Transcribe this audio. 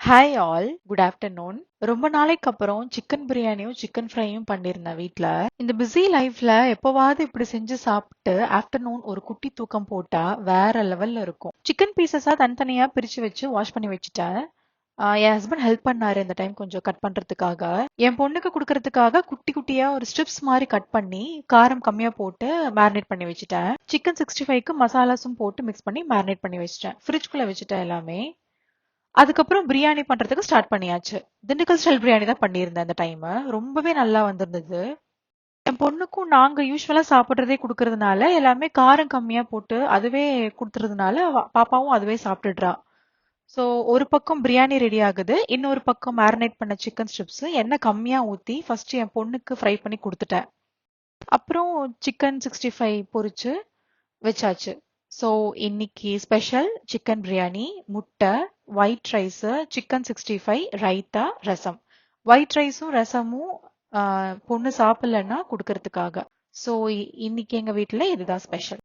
Hi all, good afternoon. ரொம்ப நாளைக்கு அப்புறம் சிக்கன் பிரியாணியும் சிக்கன் ஃப்ரையும் பண்ணியிருந்தேன் வீட்ல. இந்த பிஸி லைஃப்ல எப்பவாவது இப்படி செஞ்சு சாப்பிட்டு ஆஃப்டர்நூன் ஒரு குட்டி தூக்கம் போட்டா வேற லெவல்ல இருக்கும். சிக்கன் பீசஸா தனித்தனியா பிரிச்சு வச்சு வாஷ் பண்ணி வச்சுட்டேன். என் ஹஸ்பண்ட் ஹெல்ப் பண்ணாரு இந்த டைம் கொஞ்சம் கட் பண்றதுக்காக. என் பொண்ணுக்கு கொடுக்கறதுக்காக குட்டி குட்டியா ஒரு ஸ்ட்ரிப்ஸ் மாதிரி கட் பண்ணி காரம் கம்மியா போட்டு மேரினேட் பண்ணி வச்சுட்டேன். சிக்கன் 65க்கு மசாலாஸும் போட்டு மிக்ஸ் பண்ணி மேரினேட் பண்ணி வச்சுட்டேன். ஃப்ரிட்ஜ்குள்ள வச்சுட்டேன் எல்லாமே. அதுக்கப்புறம் பிரியாணி பண்றதுக்கு ஸ்டார்ட் பண்ணியாச்சு. திண்டுக்கல் ஸ்டைல் பிரியாணி தான் பண்ணியிருந்தேன் அந்த டைம். ரொம்பவே நல்லா வந்திருந்தது. என் பொண்ணுக்கும் நாங்க யூசுவலா சாப்பிடுறதே குடுக்கறதுனால எல்லாமே காரம் கம்மியா போட்டு அதுவே குடுத்துறதுனால பாப்பாவும் அதுவே சாப்பிட்டுடுறா. சோ ஒரு பக்கம் பிரியாணி ரெடி ஆகுது, இன்னொரு பக்கம் மேரினேட் பண்ண சிக்கன் ஸ்ட்ரிப்ஸ் எண்ணெய் கம்மியா ஊத்தி ஃபர்ஸ்ட் என் பொண்ணுக்கு ஃப்ரை பண்ணி கொடுத்துட்டேன். அப்புறம் சிக்கன் 65 பொரிச்சு வச்சாச்சு. ஸோ இன்னைக்கு ஸ்பெஷல் சிக்கன் பிரியாணி, முட்டை, ஒயிட் ரைஸ், சிக்கன் 65, ரைத்தா, ரசம். ஒயிட் ரைஸும் ரசமும் பொண்ணு சாப்பிடலன்னா கொடுக்கறதுக்காக. ஸோ இன்னைக்கு எங்க வீட்டில் இதுதான் ஸ்பெஷல்.